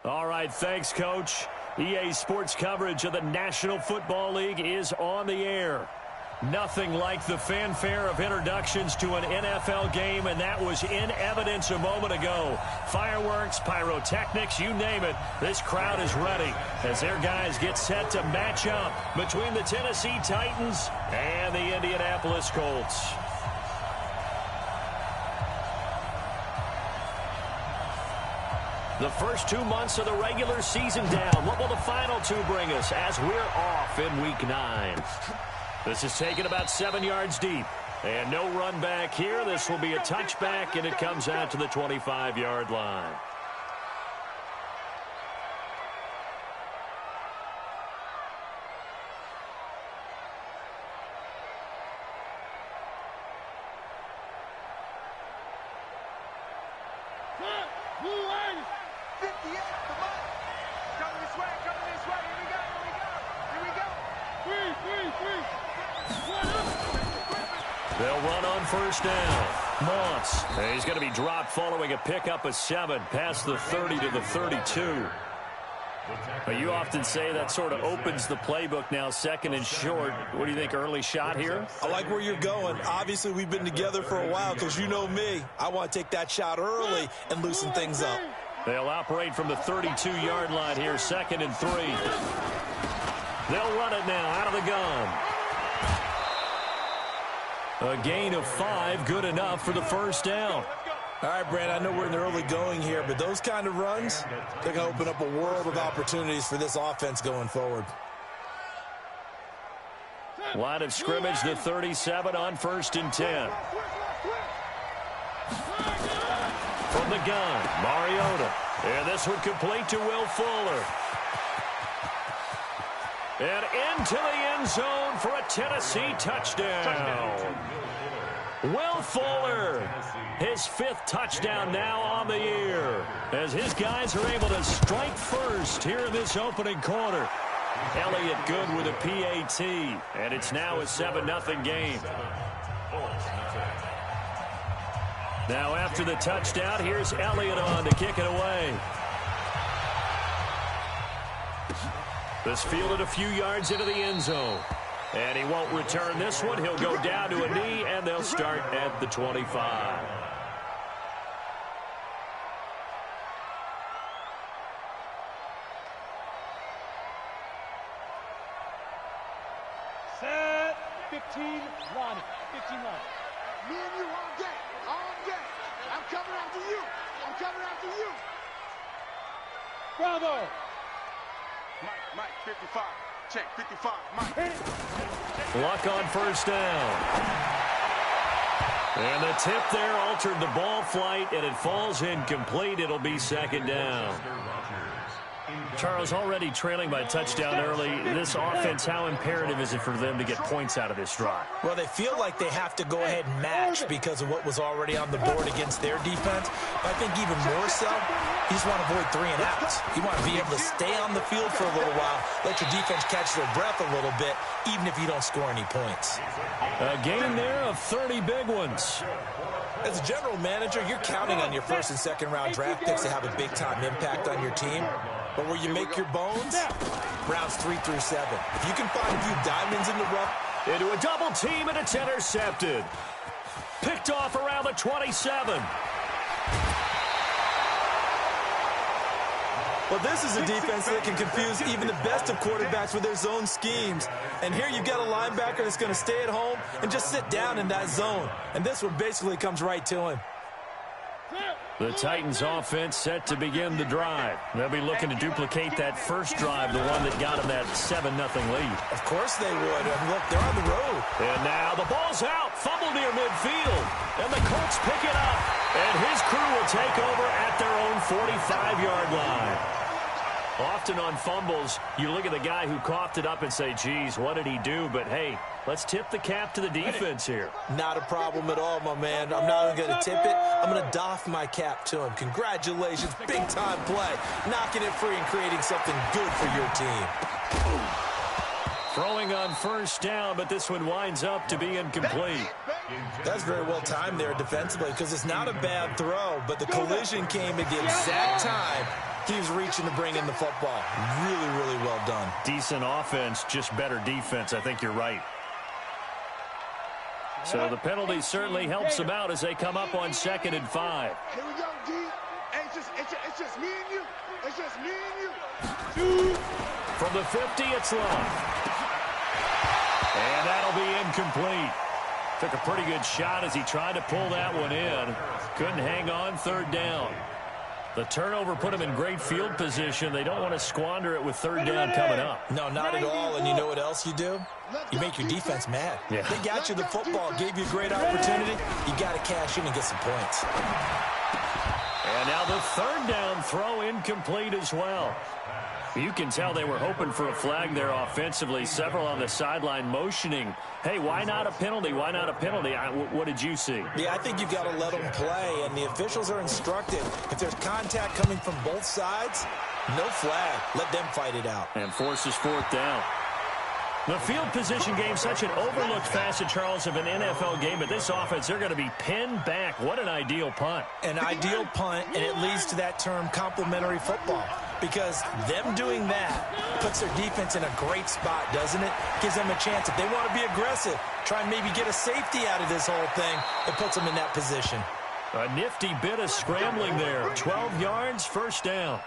All right, thanks, Coach. EA Sports coverage of the National Football League is on the air. Nothing like the fanfare of introductions to an NFL game, and that was in evidence a moment ago. Fireworks, pyrotechnics, you name it. This crowd is ready as their guys get set to match up between the Tennessee Titans and the Indianapolis Colts. The first 2 months of the regular season down. What will the final two bring us as we're off in Week 9? This is taken about 7 yards deep. And no run back here. This will be a touchback, and it comes out to the 25-yard line. They'll run on first down. Moss. He's going to be dropped following a pickup of 7 past the 30 to the 32. But you often say that sort of opens the playbook now, second and short. What do you think, early shot here? I like where you're going. Obviously, we've been together for a while because you know me. I want to take that shot early and loosen things up. They'll operate from the 32-yard line here, 2nd and 3. They'll run it now out of the gun. A gain of 5, good enough for the first down. All right, Brand, I know we're in the early going here, but those kind of runs, they're going to open up a world of opportunities for this offense going forward. Line of scrimmage, the 37 on 1st and 10. From the gun, Mariota. And this one complete to Will Fuller. And into the end zone for a Tennessee touchdown. Will Fuller, his 5th touchdown now on the year, as his guys are able to strike first here in this opening quarter. Elliott good with a PAT, and it's now a 7-0 game. Now after the touchdown, here's Elliott on to kick it away. This fielded a few yards into the end zone. And he won't return this one. He'll go down to a knee, and they'll start at the 25. Set. 15 line. 15 line. Me and you all day. All day. I'm coming after you. I'm coming after you. Bravo. Mike, 55. Check, 55. Mike. Luck on first down. And the tip there altered the ball flight, and it falls incomplete. It'll be 2nd down. Charles, already trailing by a touchdown early. This offense, how imperative is it for them to get points out of this drive? Well, they feel like they have to go ahead and match because of what was already on the board against their defense. But I think even more so, you just want to avoid 3 and outs. You want to be able to stay on the field for a little while, let your defense catch their breath a little bit, even if you don't score any points. A game there of 30 big ones. As a general manager, you're counting on your 1st and 2nd round draft picks to have a big-time impact on your team. But where you make your bones, rounds 3 through 7. If you can find a few diamonds in the rough. Into a double team, and it's intercepted. Picked off around the 27. Well, this is a defense that can confuse even the best of quarterbacks with their zone schemes. And here you've got a linebacker that's going to stay at home and just sit down in that zone. And this one basically comes right to him. The Titans offense set to begin the drive. They'll be looking to duplicate that first drive, the one that got them that 7-0 lead. Of course they would. And look, they're on the road. And now the ball's out. Fumble near midfield. And the Colts pick it up. And his crew will take over at their own 45-yard line. Often on fumbles, you look at the guy who coughed it up and say, geez, what did he do? But, hey, let's tip the cap to the defense here. Not a problem at all, my man. I'm not even going to tip it. I'm going to doff my cap to him. Congratulations. Big-time play. Knocking it free and creating something good for your team. Throwing on first down, but this one winds up to be incomplete. That's very well timed there defensively because it's not a bad throw, but the collision came at the exact time He was reaching to bring in the football. Really, really well done. Decent offense, just better defense. I think you're right. So the penalty certainly helps them out as they come up on 2nd and 5. Here we go, D. Hey, it's just me and you. It's just me and you. From the 50, it's long. And that'll be incomplete. Took a pretty good shot as he tried to pull that one in. Couldn't hang on, 3rd down. The turnover put him in great field position. They don't want to squander it with 3rd down coming up. No, not at all. And you know what else you do? You make your defense mad. Yeah. They got you the football, gave you a great opportunity. You got to cash in and get some points. And now the 3rd down throw incomplete as well. You can tell they were hoping for a flag there offensively. Several on the sideline motioning, hey, why not a penalty? Why not a penalty? What did you see? Yeah, I think you've got to let them play, and the officials are instructed. If there's contact coming from both sides, no flag. Let them fight it out. And forces 4th down. The field position game, such an overlooked facet, Charles, of an NFL game. But this offense, they're going to be pinned back. What an ideal punt. An ideal punt, and it leads to that term complementary football. Because them doing that puts their defense in a great spot, doesn't it? Gives them a chance. If they want to be aggressive, try and maybe get a safety out of this whole thing, it puts them in that position. A nifty bit of scrambling there. 12 yards, 1st down.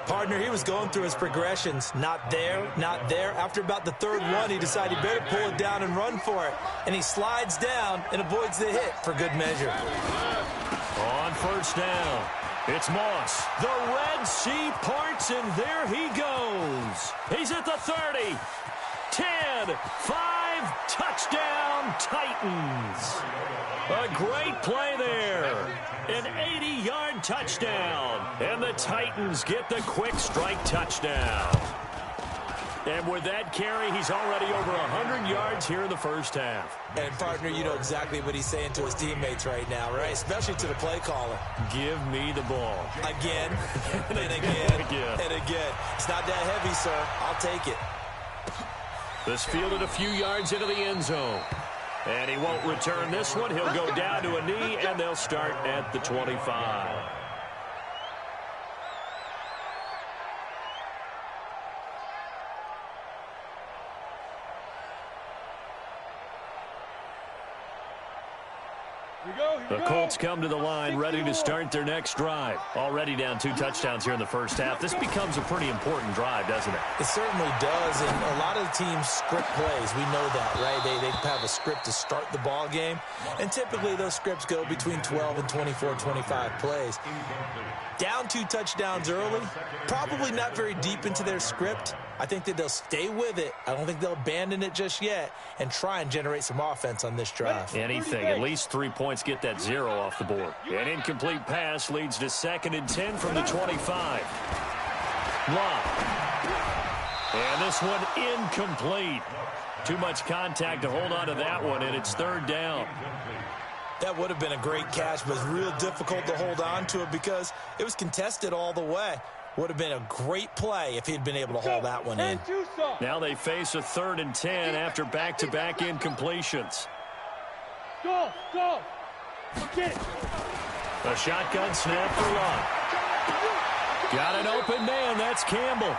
Partner, he was going through his progressions. Not there, not there. After about the 3rd one, he decided he better pull it down and run for it. And he slides down and avoids the hit for good measure. On 1st down, it's Moss. The Red Sea parts, and there he goes. He's at the 30. 10, 5, touchdown, Titans. A great play there. An 80-yard touchdown. And the Titans get the quick strike touchdown. And with that carry, he's already over 100 yards here in the 1st half. And, partner, you know exactly what he's saying to his teammates right now, right? Especially to the play caller. Give me the ball. Again, and again, and again. It's not that heavy, sir. I'll take it. This fielded a few yards into the end zone. And he won't return this one. He'll go down to a knee, and they'll start at the 25. The Colts come to the line ready to start their next drive. Already down 2 touchdowns here in the 1st half. This becomes a pretty important drive, doesn't it? It certainly does, and a lot of the teams script plays. We know that, right? They have a script to start the ball game, and typically those scripts go between 12 and 24, 25 plays. Down 2 touchdowns early, probably not very deep into their script. I think that they'll stay with it. I don't think they'll abandon it just yet and try and generate some offense on this drive. Anything, at least 3 points, get that 0 off the board. An incomplete pass leads to 2nd and 10 from the 25. Love. And this one incomplete. Too much contact to hold on to that one, and it's 3rd down. That would have been a great catch, but it's real difficult to hold on to it because it was contested all the way. Would have been a great play if he'd been able to hold that one in. Now they face a 3rd and 10 after back-to-back incompletions. Go! Get it! A shotgun snap for Love. Got an open man. That's Campbell.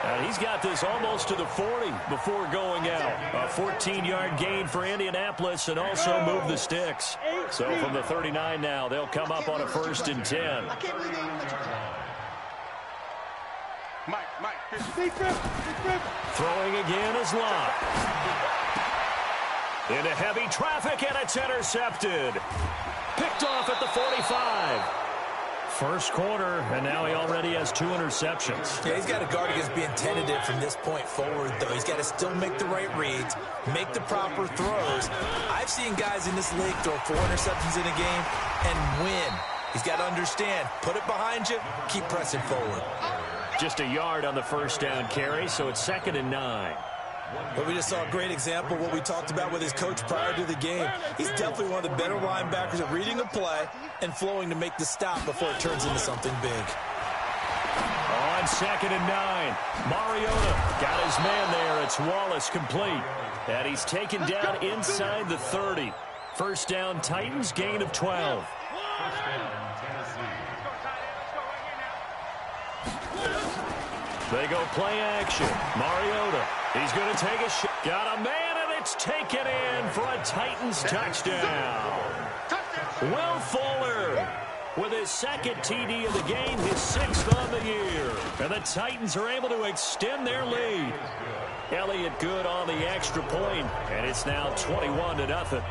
And he's got this almost to the 40 before going out. A 14-yard gain for Indianapolis and also move the sticks. So from the 39 now, they'll come up on a 1st and 10. Throwing again is Love. Into heavy traffic, and it's intercepted. Picked off at the 45. 1st quarter, and now he already has 2 interceptions. Yeah, he's got to guard against being tentative from this point forward, though. He's got to still make the right reads, make the proper throws. I've seen guys in this league throw 4 interceptions in a game and win. He's got to understand, put it behind you, keep pressing forward. Just a yard on the 1st down carry, so it's 2nd and 9. But we just saw a great example of what we talked about with his coach prior to the game. He's definitely one of the better linebackers at reading a play and flowing to make the stop before it turns into something big. On 2nd and 9, Mariota got his man there. It's Wallace complete. And he's taken down inside the 30. 1st down, Titans, gain of 12. They go play action. Mariota. He's going to take a shot. Got a man, and it's taken in for a Titans touchdown. Will Fuller with his second TD of the game, his 6th on the year. And the Titans are able to extend their lead. Elliott good on the extra point, and it's now 21-0.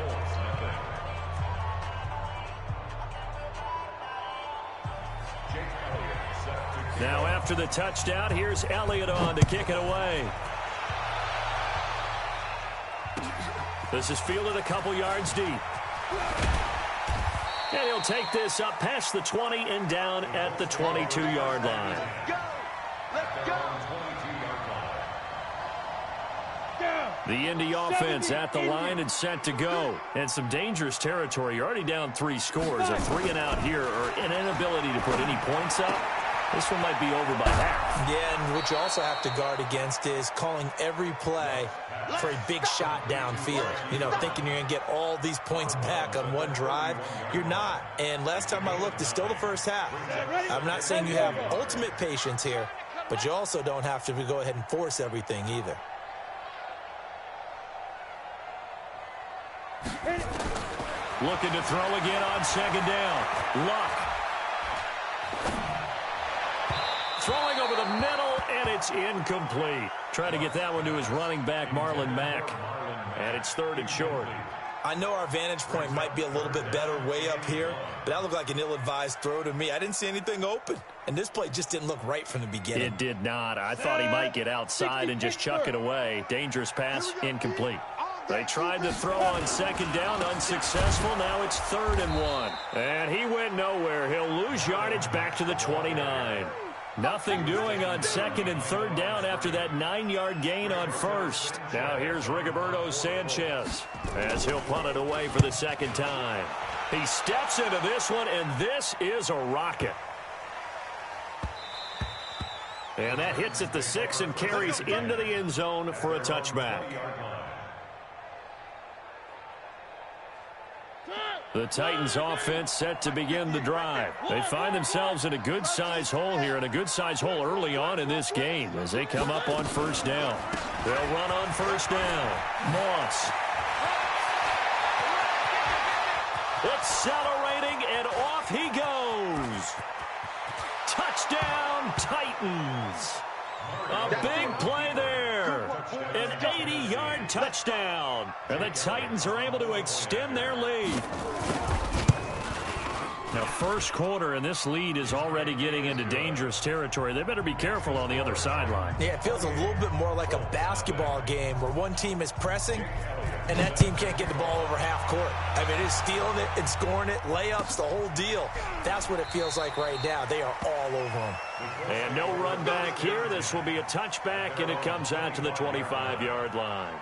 Now after the touchdown, here's Elliott on to kick it away. This is fielded a couple yards deep. And he'll take this up past the 20 and down at the 22-yard line. The Indy offense at the line and set to go. And some dangerous territory. You're already down 3 scores. A 3-and-out here or an inability to put any points up. This one might be over by half. Yeah, and what you also have to guard against is calling every play for a big shot downfield. You know, thinking you're going to get all these points back on one drive. You're not. And last time I looked, it's still the first half. I'm not saying you have ultimate patience here, but you also don't have to go ahead and force everything either. Looking to throw again on 2nd down. Luck. Throwing over the middle, and it's incomplete. Trying to get that one to his running back, Marlon Mack. And it's 3rd and short. I know our vantage point might be a little bit better way up here, but that looked like an ill-advised throw to me. I didn't see anything open, and this play just didn't look right from the beginning. It did not. I thought he might get outside and just chuck it away. Dangerous pass, incomplete. They tried to throw on 2nd down, unsuccessful. Now it's 3rd and 1. And he went nowhere. He'll lose yardage back to the 29. Nothing doing on 2nd and 3rd down after that 9-yard gain on 1st. Now here's Rigoberto Sanchez as he'll punt it away for the 2nd time. He steps into this one, and this is a rocket. And that hits at the 6 and carries into the end zone for a touchback. The Titans offense set to begin the drive. They find themselves in a good-sized hole here, and a good-sized hole early on in this game as they come up on 1st down. They'll run on 1st down. Moss. Accelerating, and off he goes. Touchdown, Titans. A big play there. An 80-yard touchdown. And the Titans are able to extend their lead. Now, 1st quarter, and this lead is already getting into dangerous territory. They better be careful on the other sideline. Yeah, it feels a little bit more like a basketball game where one team is pressing and that team can't get the ball over half court. I mean, it's stealing it and scoring it, layups, the whole deal. That's what it feels like right now. They are all over them. And no run back here. This will be a touchback, and it comes out to the 25-yard line.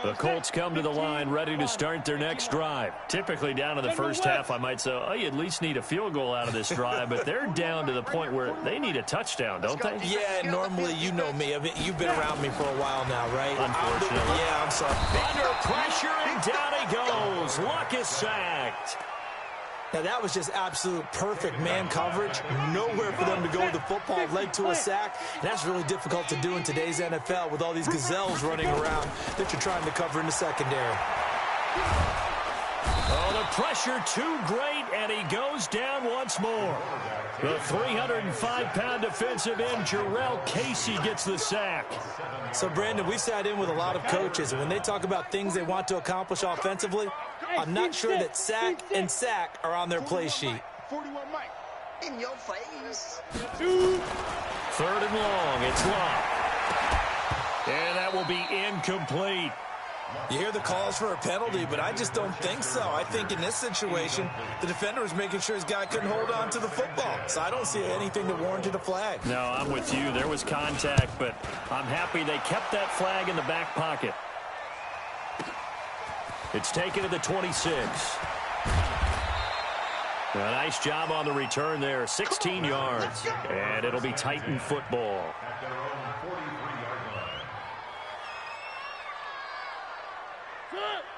The Colts come to the line ready to start their next drive. Typically down in the first half, I might say, oh, you at least need a field goal out of this drive, but they're down to the point where they need a touchdown, don't they? Yeah, normally, you know me. I mean, you've been around me for a while now, right? Unfortunately. Yeah, I'm sorry. Under pressure, and down he goes. Luck is sacked. Now, that was just absolute perfect man coverage. Nowhere for them to go with the football. Led to a sack. And that's really difficult to do in today's NFL with all these gazelles running around that you're trying to cover in the secondary. Oh, the pressure too great, and he goes down once more. The 305-pound defensive end, Jarrell Casey, gets the sack. So, Brandon, we sat in with a lot of coaches, and when they talk about things they want to accomplish offensively, I'm not sure that sack and sack are on their play sheet. 41 Mike. In your face. 3rd and long. It's Luck. And that will be incomplete. You hear the calls for a penalty, but I just don't think so. I think in this situation, the defender was making sure his guy couldn't hold on to the football. So I don't see anything that warranted a flag. No, I'm with you. There was contact, but I'm happy they kept that flag in the back pocket. It's taken to the 26. A nice job on the return there. 16 yards. And it'll be Titan football.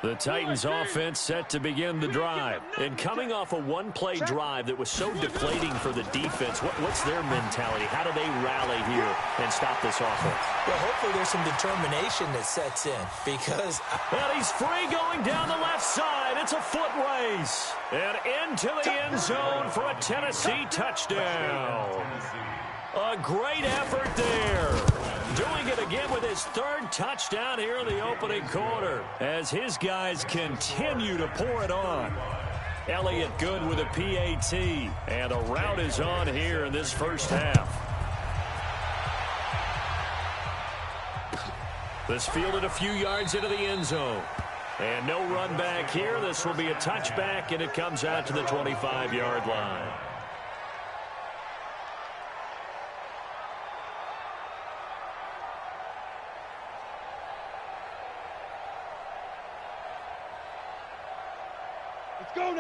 The Titans offense set to begin the drive. And coming off a one-play drive that was so deflating for the defense, what's their mentality? How do they rally here and stop this offense? Well, hopefully there's some determination that sets in because... And he's free going down the left side. It's a foot race. And into the end zone for a Tennessee touchdown. A great effort there. Doing it again with his third touchdown here in the opening quarter as his guys continue to pour it on. Elliott good with a PAT, and a route is on here in this first half. This fielded a few yards into the end zone. And no run back here. This will be a touchback, and it comes out to the 25-yard line.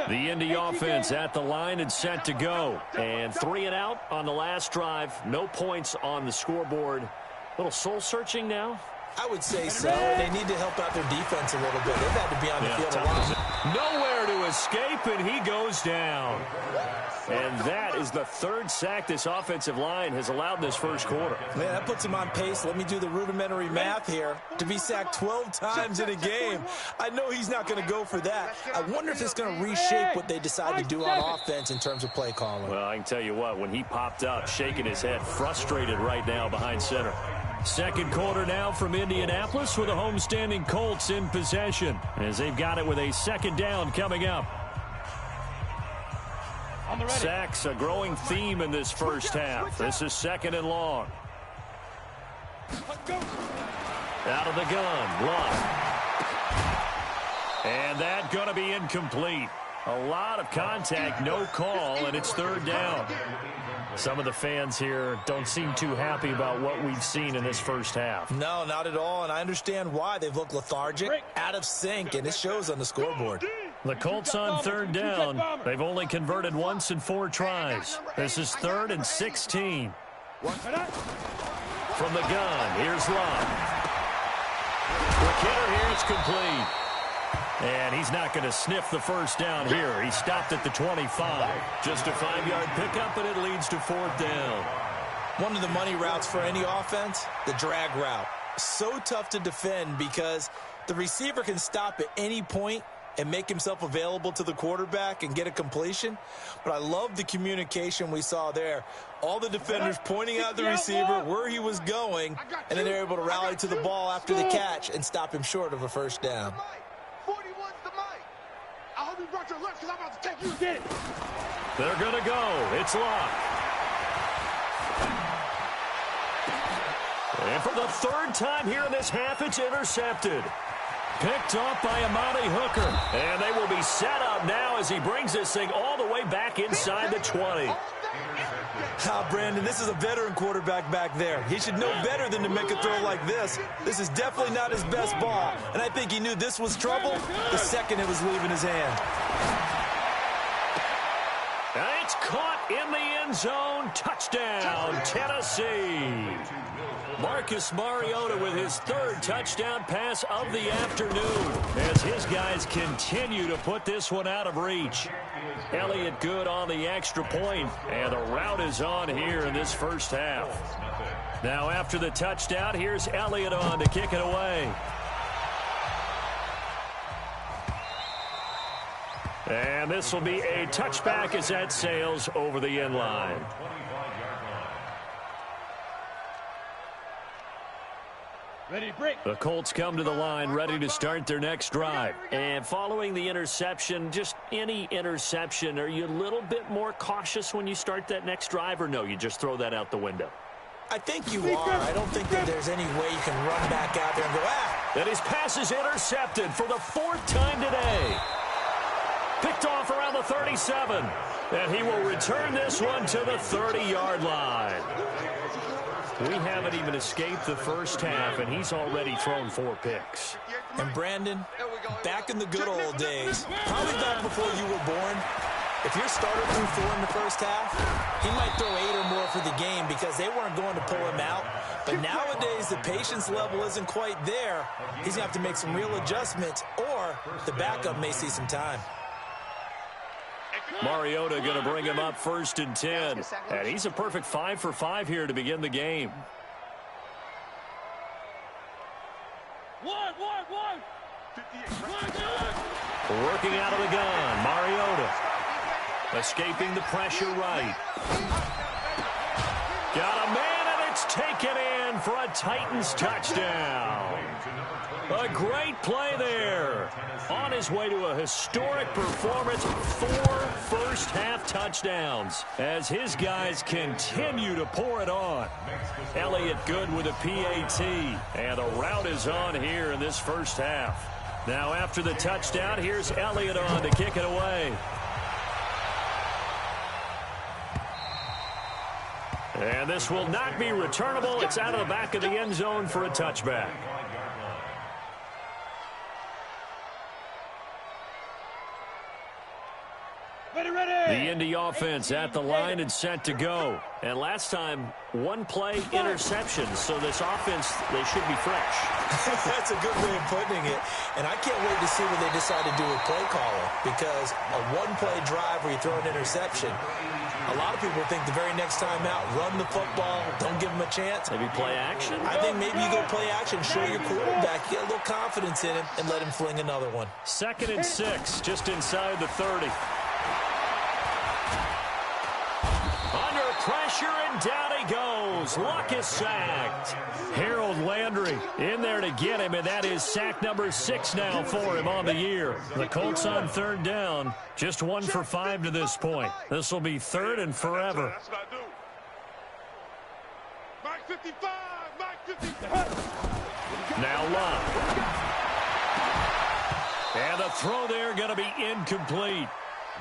The Indy offense at the line and set to go. And 3 and out on the last drive. No points on the scoreboard. A little soul-searching now? I would say so. They need to help out their defense a little bit. They've had to be on the field a lot. Nowhere to escape, and he goes down. And that is the third sack this offensive line has allowed in this first quarter. Man, that puts him on pace. Let me do the rudimentary math here. To be sacked 12 times in a game, I know he's not going to go for that. I wonder if it's going to reshape what they decide to do on offense in terms of play calling. Well, I can tell you what, when he popped up, shaking his head, frustrated right now behind center. Second quarter now from Indianapolis with the homestanding Colts in possession as they've got it with a second down coming up. Sacks, a growing theme in this first half. This is second and long. Out of the gun, Luck. And that going to be incomplete. A lot of contact, no call, and it's third down. Some of the fans here don't seem too happy about what we've seen in this first half. No, not at all, and I understand why. They've looked lethargic, out of sync, and it shows on the scoreboard. The Colts on third down. They've only converted once in 4 tries. This is 3rd and 16. From the gun, here's Luck. The kidder here, it's complete. And he's not going to sniff the first down here. He stopped at the 25. Just a 5-yard pickup, and it leads to 4th down. One of the money routes for any offense, the drag route. So tough to defend because the receiver can stop at any point and make himself available to the quarterback and get a completion. But I love the communication we saw there. All the defenders pointing out the receiver, where he was going, and then they're able to rally to the ball after the catch and stop him short of a first down. 41's the mic. I hope you brought your lunch because I'm about to take you. Get it. They're going to go. It's Luck. And for the 3rd time here in this half, it's intercepted. Picked off by Amani Hooker. And they will be set up now as he brings this thing all the way back inside the 20. Brandon, this is a veteran quarterback back there. He should know better than to make a throw like this. This is definitely not his best ball. And I think he knew this was trouble the second it was leaving his hand. It's caught in the end zone. Touchdown, Tennessee. Marcus Mariota with his 3rd touchdown pass of the afternoon as his guys continue to put this one out of reach. Elliott good on the extra point, and the route is on here in this first half. Now after the touchdown, here's Elliott on to kick it away. And this will be a touchback as that sails over the end line. The Colts come to the line ready to start their next drive. And following the interception, just any interception, are you a little bit more cautious when you start that next drive, or no, you just throw that out the window? I think you are. I don't think that there's any way you can run back out there and go, And his pass is intercepted for the 4th time today. Picked off around the 37. And he will return this one to the 30-yard line. We haven't even escaped the first half, and he's already thrown 4 picks. And Brandon, back in the good old days, probably back before you were born, If your starter threw 4 in the first half, he might throw 8 or more for the game because they weren't going to pull him out. But nowadays, the patience level isn't quite there. He's going to have to make some real adjustments, or the backup may see some time. Mariota going to bring him up 1st and 10. And he's a perfect 5 for 5 here to begin the game. One. Working out of the gun, Mariota. Escaping the pressure right. Got a man, and it's taken in for a Titans touchdown. A great play there. On his way to a historic performance, 4 first-half touchdowns as his guys continue to pour it on. Elliott good with a PAT, and the route is on here in this first half. Now after the touchdown, here's Elliott on to kick it away. And this will not be returnable. It's out of the back of the end zone for a touchback. The Indy offense at the line and set to go. And last time, 1 play interception. So this offense, they should be fresh. That's a good way of putting it. And I can't wait to see what they decide to do with play calling, because a 1-play drive where you throw an interception, a lot of people think the very next time out, run the football, don't give them a chance. Maybe play action? I think maybe you go play action, show your quarterback, get a little confidence in him, and let him fling another one. 2nd and 6, just inside the 30. Under pressure, and down he goes. Luck is sacked. Harold Landry in there to get him, and that is sack number 6 now for him on the year. The Colts on 3rd down, just 1 for 5 to this point. This will be 3rd and forever. That's what I do. Mike 55, Mike 55. Now Love. And the throw there going to be incomplete.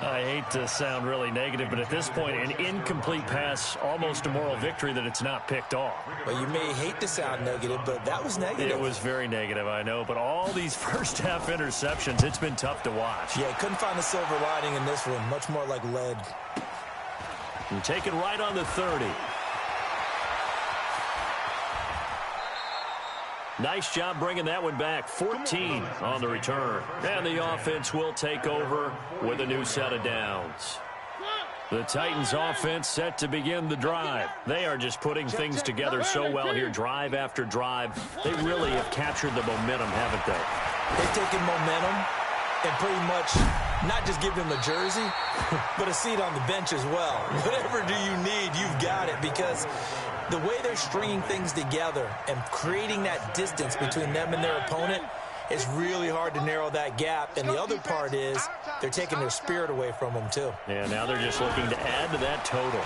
I hate to sound really negative, but at this point, an incomplete pass, almost a moral victory that it's not picked off. Well, you may hate to sound negative, but that was negative. It was very negative, I know, but all these first-half interceptions, it's been tough to watch. Yeah, couldn't find a silver lining in this one. Much more like lead. And taken right on the 30. Nice job bringing that one back. 14 on the return. And the offense will take over with a new set of downs. The Titans offense set to begin the drive. They are just putting things together so well here, drive after drive. They really have captured the momentum, haven't they? They've taken momentum and pretty much not just give him a jersey, but a seat on the bench as well. Whatever do you need, you've got it, because the way they're stringing things together and creating that distance between them and their opponent, it's really hard to narrow that gap. And the other part is they're taking their spirit away from them, too. Yeah, now they're just looking to add to that total.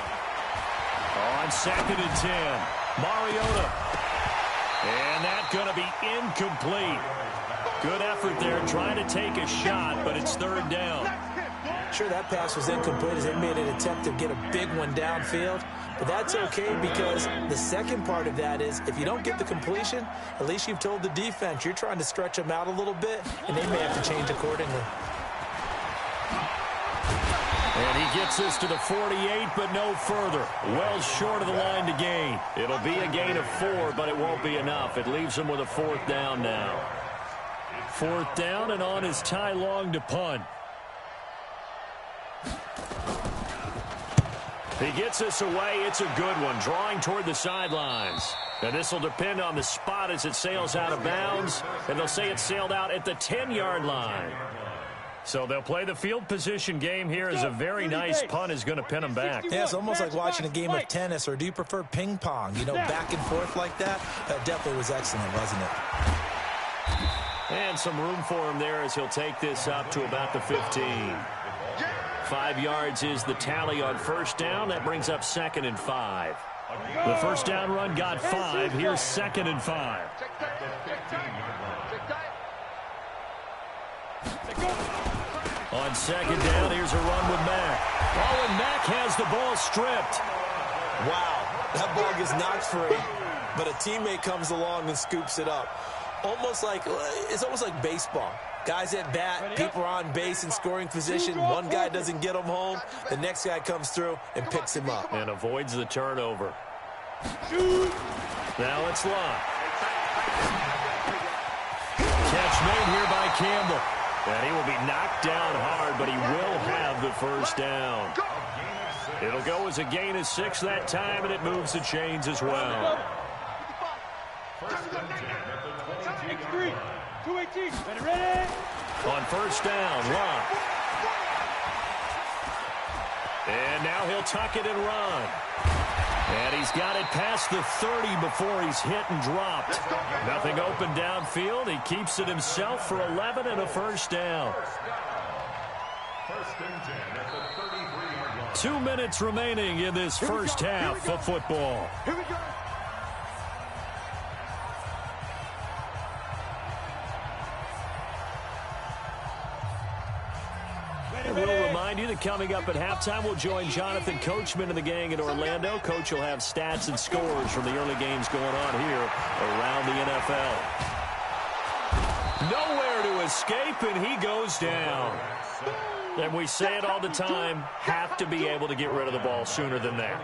On 2nd and 10, Mariota. And that's going to be incomplete. Good effort there, trying to take a shot, but it's 3rd down. Sure, that pass was incomplete as they made an attempt to get a big one downfield. But that's okay, because the second part of that is if you don't get the completion, at least you've told the defense you're trying to stretch them out a little bit, and they may have to change accordingly. And he gets us to the 48, but no further. Well short of the line to gain. It'll be a gain of 4, but it won't be enough. It leaves him with a 4th down now. 4th down, and on is Ty Long to punt. He gets us away. It's a good one, drawing toward the sidelines. And this will depend on the spot as it sails out of bounds. And they'll say it sailed out at the 10-yard line. So they'll play the field position game here as a very nice punt is going to pin them back. Yeah, it's almost like watching a game of tennis, or do you prefer ping pong? You know, back and forth like that? That definitely was excellent, wasn't it? And some room for him there as he'll take this up to about the 15. 5 yards is the tally on 1st down. That brings up 2nd and 5. The 1st down run got 5. Here's 2nd and 5. On 2nd down, here's a run with Mack. Oh, and Mack has the ball stripped. Wow, that ball gets knocked free, but a teammate comes along and scoops it up. It's almost like baseball. Guys at bat, people are on base in scoring position. One guy doesn't get him home. The next guy comes through and picks him up. And avoids the turnover. Now it's Locke. Catch made here by Campbell. And he will be knocked down hard, but he will have the first down. It'll go as a gain of 6 that time, and it moves the chains as well. X3, 218, ready? On first down, Locke. And now he'll tuck it and run. And he's got it past the 30 before he's hit and dropped. Nothing open downfield. He keeps it himself for 11 and a first down. 2 minutes remaining in this first half of football. Here we go. We'll remind you that coming up at halftime, we'll join Jonathan Coachman and the gang in Orlando. Coach will have stats and scores from the early games going on here around the NFL. Nowhere to escape, and he goes down. And we say it all the time, have to be able to get rid of the ball sooner than that.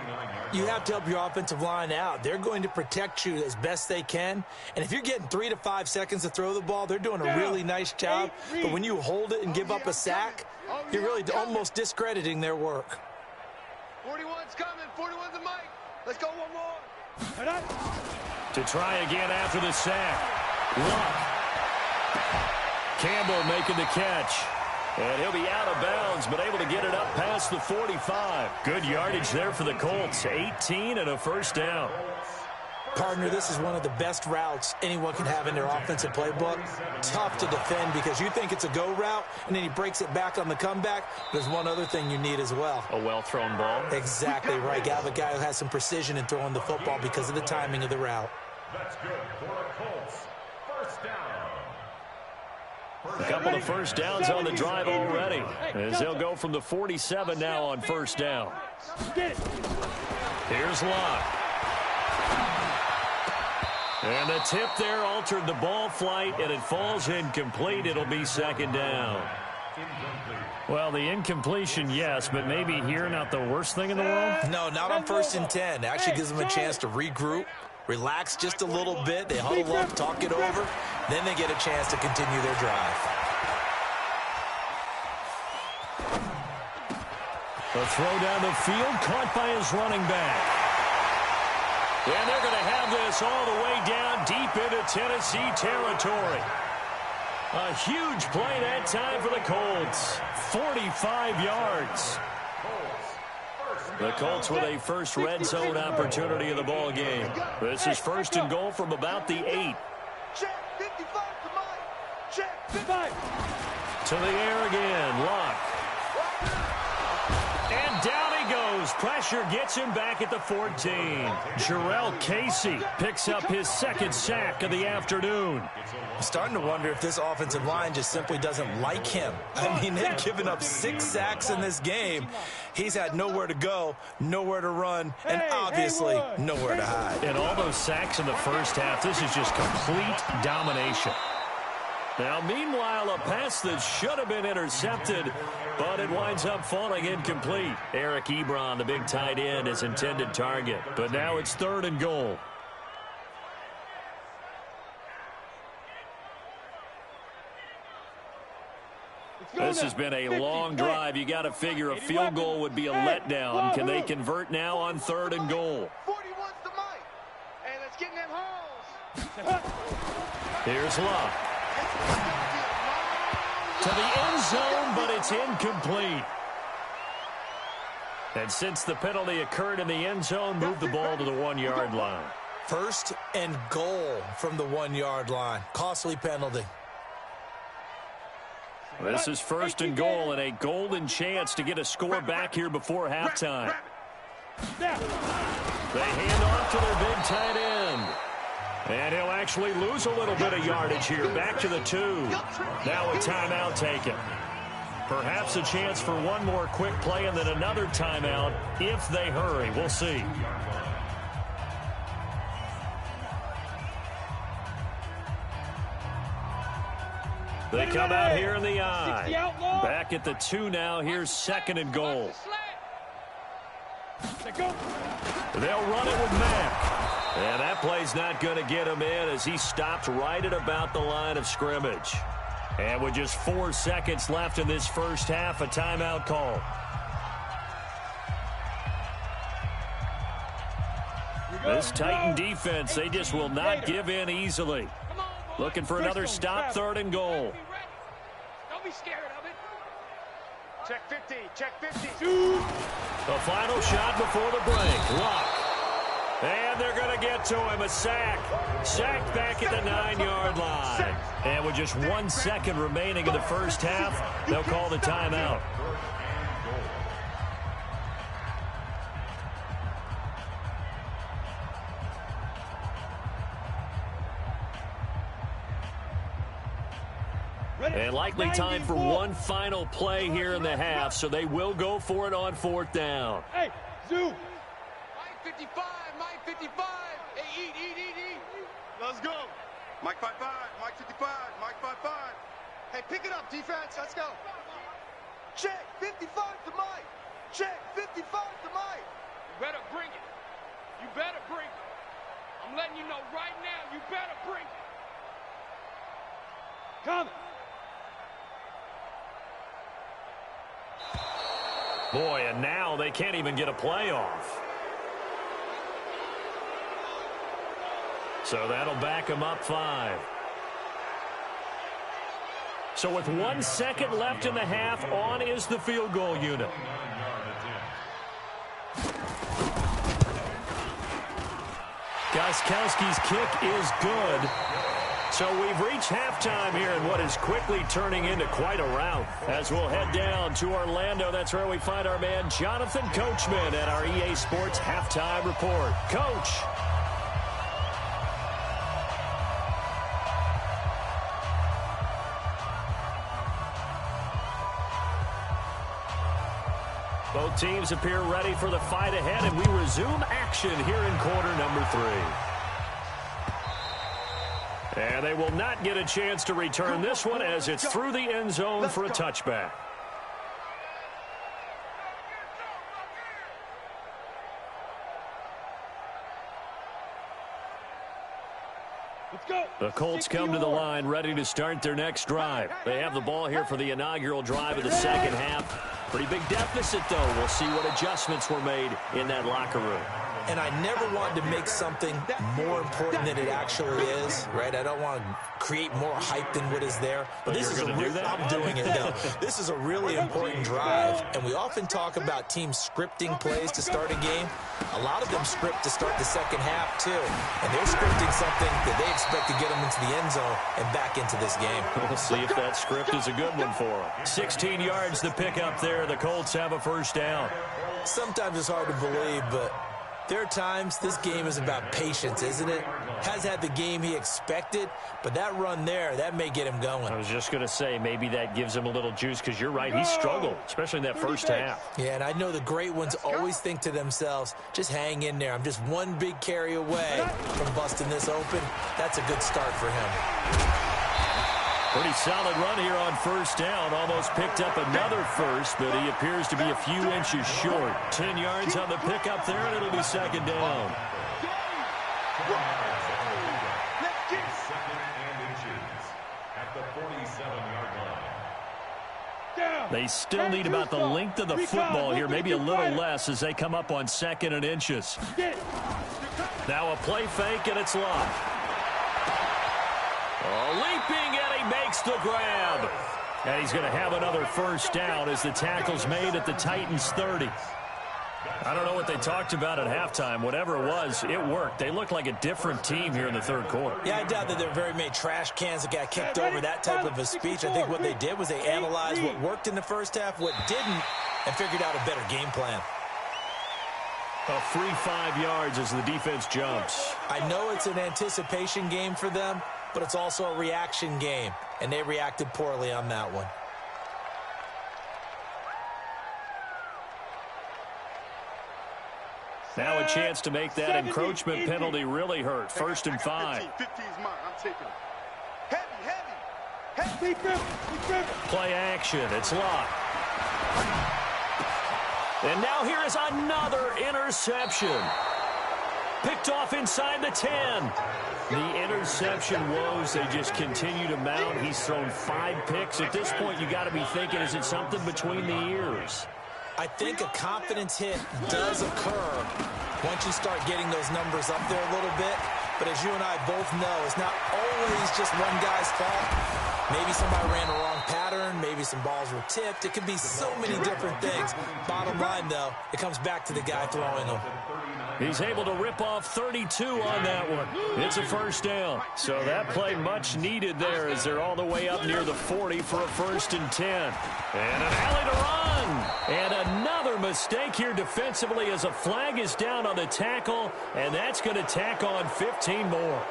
You have to help your offensive line out. They're going to protect you as best they can. And if you're getting 3 to 5 seconds to throw the ball, they're doing a really nice job. But when you hold it and give up a sack, you're really almost discrediting their work. 41's coming. 41's the mic. Let's go one more. To try again after the sack. Locke. Campbell making the catch. And he'll be out of bounds, but able to get it up past the 45. Good yardage there for the Colts. 18 and a first down. Partner, this is one of the best routes anyone can have in their offensive playbook. Tough to defend because you think it's a go route, and then he breaks it back on the comeback. There's one other thing you need as well. A well-thrown ball. Exactly right. You have a guy who has some precision in throwing the football because of the timing of the route. That's good for the Colts. First down. A couple of first downs on the drive already, as they'll go from the 47 now on first down. Here's Locke. And the tip there altered the ball flight, and it falls incomplete. It'll be second down. Well, the incompletion, yes, but maybe here not the worst thing in the world? No, not on 1st and 10. It actually gives them a chance to regroup, relax just a little bit. They huddle up, talk it over. Then they get a chance to continue their drive. A throw down the field, caught by his running back. And they're going to have this all the way down deep into Tennessee territory. A huge play that time for the Colts. 45 yards. The Colts with a first red zone opportunity in the ball game. This is first and goal from about the 8. Check 55 to Mike. Check 55. To the air again, Locke. And down he goes. Pressure gets him back at the 14. Jarrell Casey picks up his second sack of the afternoon. I'm starting to wonder if this offensive line just simply doesn't like him. I mean, they've given up 6 sacks in this game. He's had nowhere to go, nowhere to run, and obviously nowhere to hide. And all those sacks in the first half, this is just complete domination. Now, meanwhile, a pass that should have been intercepted, but it winds up falling incomplete. Eric Ebron, the big tight end, his intended target. But now it's 3rd and goal. This has been a long drive. You got to figure a field goal would be a letdown. Can they convert now on 3rd and goal? 41's the mic. Hey, let's get in them holes. Here's Locke. To the end zone, but it's incomplete. And since the penalty occurred in the end zone, move the ball to the 1-yard line. 1st and goal from the 1-yard line. Costly penalty. This is 1st and goal and a golden chance to get a score back here before halftime. They hand off to their big tight end. And he'll actually lose a little bit of yardage here. Back to the 2. Now a timeout taken. Perhaps a chance for one more quick play and then another timeout if they hurry. We'll see. They come out here in the I. Back at the 2 now. Here's 2nd and goal. They'll run it with Mack. And that play's not going to get him in as he stopped right at about the line of scrimmage. And with just 4 seconds left in this first half, a timeout call. This Titan defense, they just will not give in easily. Looking for another stop, 3rd and goal. Don't be scared of it. Check 50, check 50. The final shot before the break. Luck. And they're going to get to him. A sack. Sacked back at the 9-yard line. And with just 1 second remaining in the first half, they'll call the timeout. And likely time for one final play here in the half, so they will go for it on 4th down. Hey, Zoo. Mike 55, Mike 55. Hey, eat. Let's go. Mike 55, Mike 55, Mike 55. Hey, pick it up, defense. Let's go. Check 55 to Mike. Check 55 to Mike. You better bring it. You better bring it. I'm letting you know right now, you better bring it. Coming. Boy, and now they can't even get a play off. So that'll back them up 5. So with 1 second left in the half, on is the field goal unit. Gostkowski's kick is good. So we've reached halftime here in what is quickly turning into quite a rout. As we'll head down to Orlando, that's where we find our man Jonathan Coachman at our EA Sports Halftime Report. Coach. Both teams appear ready for the fight ahead, and we resume action here in quarter number 3. And they will not get a chance to return this one as it's through the end zone for a touchback. The Colts come to the line ready to start their next drive. They have the ball here for the inaugural drive of the second half. Pretty big deficit, though. We'll see what adjustments were made in that locker room. And I never wanted to make something more important than it actually is, right? I don't want to create more hype than what is there. But this is I'm doing it now. This is a really important drive. And we often talk about teams scripting plays to start a game. A lot of them script to start the second half, too. And they're scripting something that they expect to get them into the end zone and back into this game. We'll see if that script is a good one for them. 16 yards to pick up there. The Colts have a first down. Sometimes it's hard to believe, but there are times this game is about patience, isn't it? Has had the game he expected, but that run there, that may get him going. I was just going to say, maybe that gives him a little juice, because you're right, he struggled, especially in that first half. Yeah, and I know the great ones always think to themselves, just hang in there. I'm just one big carry away from busting this open. That's a good start for him. Pretty solid run here on first down. Almost picked up another first, but he appears to be a few inches short. 10 yards on the pickup there, and it'll be second down. They still need about the length of the football here, maybe a little less as they come up on 2nd and inches. Now a play fake, and it's Luck. Leaping, and he makes the grab. And he's going to have another first down as the tackle's made at the Titans' 30. I don't know what they talked about at halftime. Whatever it was, it worked. They look like a different team here in the third quarter. Yeah, I doubt that there are very many trash cans that got kicked over, that type of a speech. I think what they did was they analyzed what worked in the first half, what didn't, and figured out a better game plan. A free 5 yards as the defense jumps. I know it's an anticipation game for them, but it's also a reaction game, and they reacted poorly on that one. Now a chance to make that encroachment penalty really hurt. 1st and 5. 15's mine. I'm taking it. Heavy, heavy, Play action. It's Luck. And now here is another interception. Picked off inside the 10. The interception woes, they just continue to mount. He's thrown 5 picks. At this point, you got to be thinking, is it something between the ears? I think a confidence hit does occur once you start getting those numbers up there a little bit. But as you and I both know, it's not always just one guy's fault. Maybe somebody ran the wrong pattern. Maybe some balls were tipped. It could be so many different things. Bottom line, though, it comes back to the guy throwing them. He's able to rip off 32 on that one. It's a first down. So that play much needed there as they're all the way up near the 40 for a 1st and 10. And an alley to run. And another mistake here defensively as a flag is down on the tackle. And that's going to tack on 15 more.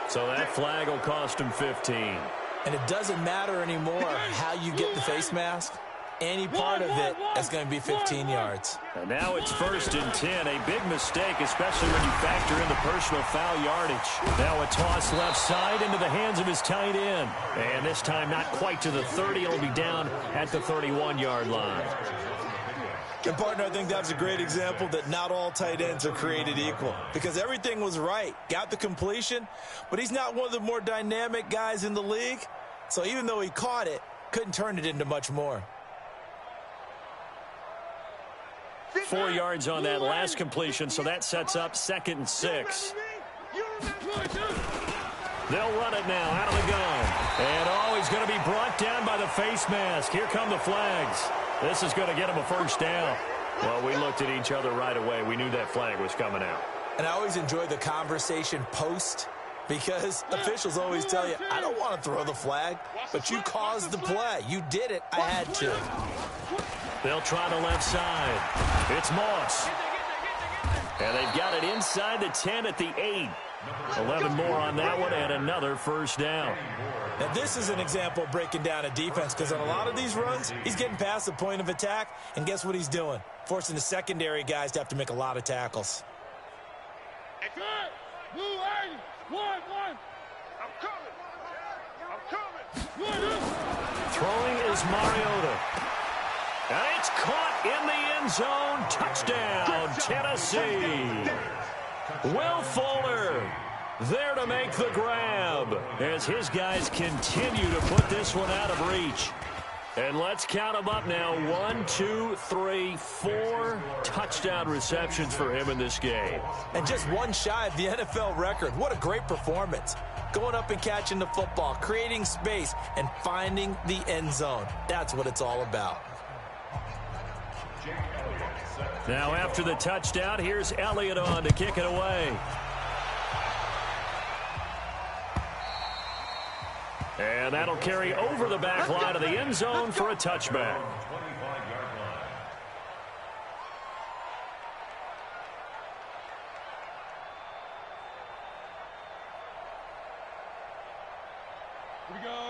So that flag will cost him 15. And it doesn't matter anymore how you get the face mask. Any part of it is going to be 15 yards. And now it's 1st and 10. A big mistake, especially when you factor in the personal foul yardage. Now a toss left side into the hands of his tight end. And this time not quite to the 30. It'll be down at the 31-yard line. And, partner, I think that's a great example that not all tight ends are created equal. Because everything was right. Got the completion, but he's not one of the more dynamic guys in the league. So even though he caught it, couldn't turn it into much more. 4 yards on that last completion, so that sets up 2nd and 6. They'll run it now out of the gun. And, he's going to be brought down by the face mask. Here come the flags. This is going to get him a 1st down. Well, we looked at each other right away. We knew that flag was coming out. And I always enjoy the conversation post because officials always tell you, I don't want to throw the flag, but you caused the play. You did it. I had to. They'll try the left side. It's Moss. And they've got it inside the 10 at the 8. 11 more on that one and another 1st down. Now, this is an example of breaking down a defense because on a lot of these runs, he's getting past the point of attack, and guess what he's doing? Forcing the secondary guys to have to make a lot of tackles. Throwing is Mariota. And it's caught in the end zone. Touchdown, Tennessee. Will Fuller there to make the grab as his guys continue to put this one out of reach. And let's count them up now. 1, 2, 3, 4 touchdown receptions for him in this game. And just one shy of the NFL record. What a great performance. Going up and catching the football, creating space, and finding the end zone. That's what it's all about. Now after the touchdown, here's Elliott on to kick it away. And that'll carry over the back line of the end zone for a touchback.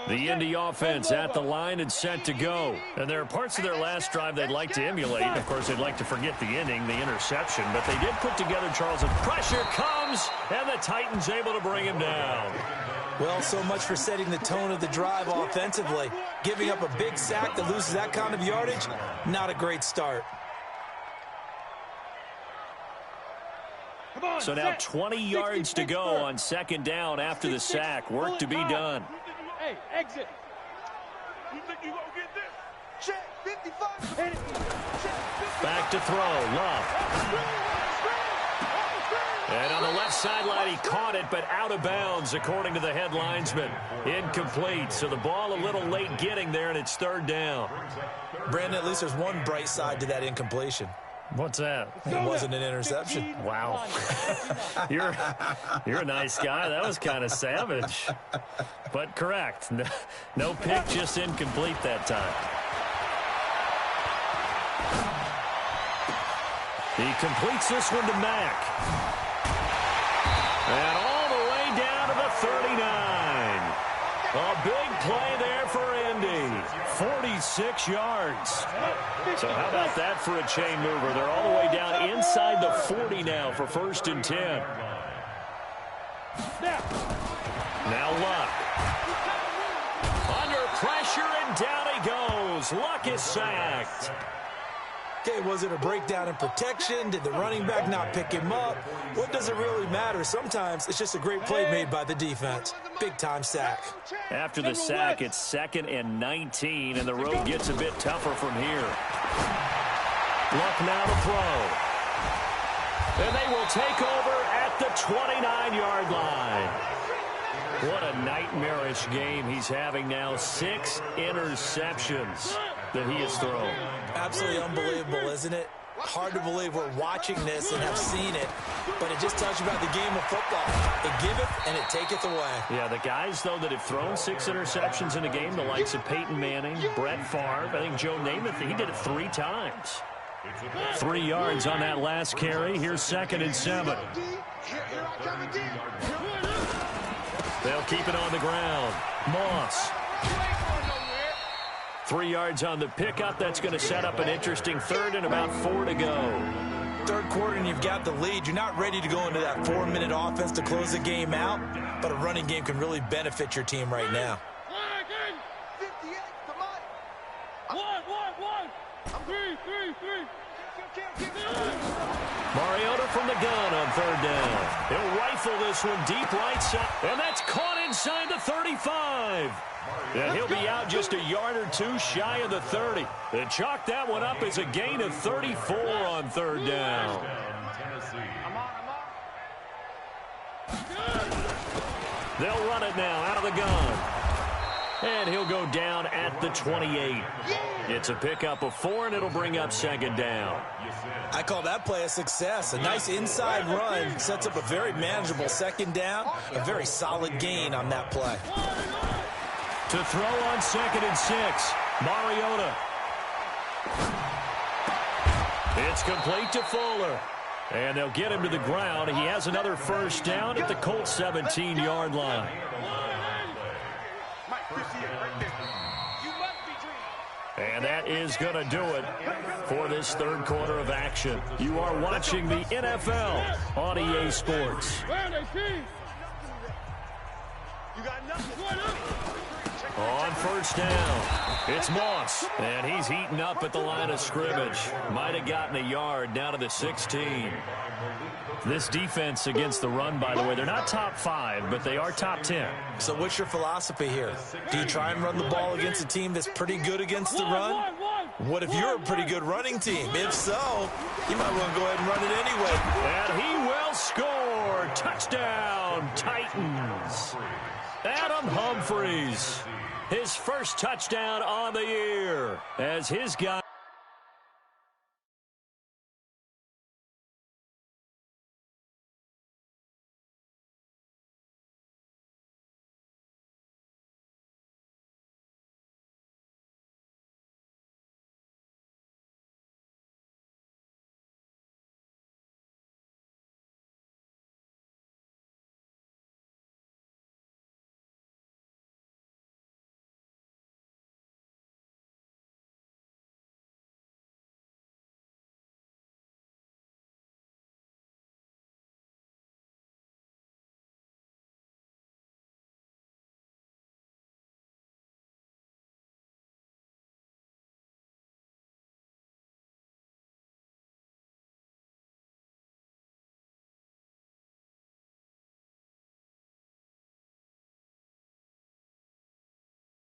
The Indy offense at the line and set to go. And there are parts of their last drive they'd like to emulate. Of course, they'd like to forget the ending, the interception. But they did put together, Charles, and pressure comes, and the Titans able to bring him down. Well, so much for setting the tone of the drive offensively. Giving up a big sack that loses that kind of yardage, not a great start. So now 20 yards to go on 2nd down after the sack. Work to be done. Hey, exit. You think you gonna get this? Check 55. Back to throw. Love. And on the left sideline, he caught it, but out of bounds, according to the head linesman. Incomplete. So the ball a little late getting there, and it's 3rd down. Brandon, at least there's one bright side to that incompletion. What's that? It wasn't an interception. Wow. You're a nice guy. That was kind of savage. But correct. No pick, just incomplete that time. He completes this one to Mack. And all the way down to the 39. A big play there for Indy. 46 yards. So how about that for a chain mover? They're all the way down inside the 40 now for 1st and 10. Now Luck. Under pressure, and down he goes. Luck is sacked. Okay, was it a breakdown in protection? Did the running back not pick him up? What does it really matter? Sometimes it's just a great play made by the defense. Big-time sack. After the sack, it's 2nd and 19, and the road gets a bit tougher from here. Luck now to throw. And they will take over at the 29-yard line. What a nightmarish game he's having now. 6 interceptions that he has thrown. Absolutely unbelievable, isn't it? Hard to believe we're watching this and have seen it, but it just tells you about the game of football. It giveth and it taketh away. Yeah, the guys, though, that have thrown 6 interceptions in a game, the likes of Peyton Manning, Brett Favre, I think Joe Namath, he did it 3 times. 3 yards on that last carry. Here's 2nd and 7. They'll keep it on the ground. Moss. 3 yards on the pickup. That's going to set up an interesting 3rd and about 4 to go. 3rd quarter and you've got the lead. You're not ready to go into that 4-minute offense to close the game out, but a running game can really benefit your team right now. 3. Mariota from the gun on 3rd down. He'll rifle this one deep right side, and that's caught inside the 35. And he'll be out just a yard or 2 shy of the 30. They chalk that one up as a gain of 34 on 3rd down. They'll run it now out of the gun. And he'll go down at the 28. It's a pickup of 4, and it'll bring up 2nd down. I call that play a success. A nice inside run sets up a very manageable 2nd down. A very solid gain on that play. To throw on 2nd and 6, Mariota. It's complete to Fuller. And they'll get him to the ground. He has another 1st down at the Colts 17-yard line. And that is going to do it for this 3rd quarter of action. You are watching the NFL on EA Sports. On 1st down, it's Moss, and he's heating up at the line of scrimmage. Might have gotten a yard down to the 16. This defense against the run, by the way, they're not top 5, but they are top 10. So what's your philosophy here? Do you try and run the ball against a team that's pretty good against the run? What if you're a pretty good running team? If so, you might want to go ahead and run it anyway. And he will score. Touchdown, Titans. Adam Humphries, his 1st touchdown on the year as his guy.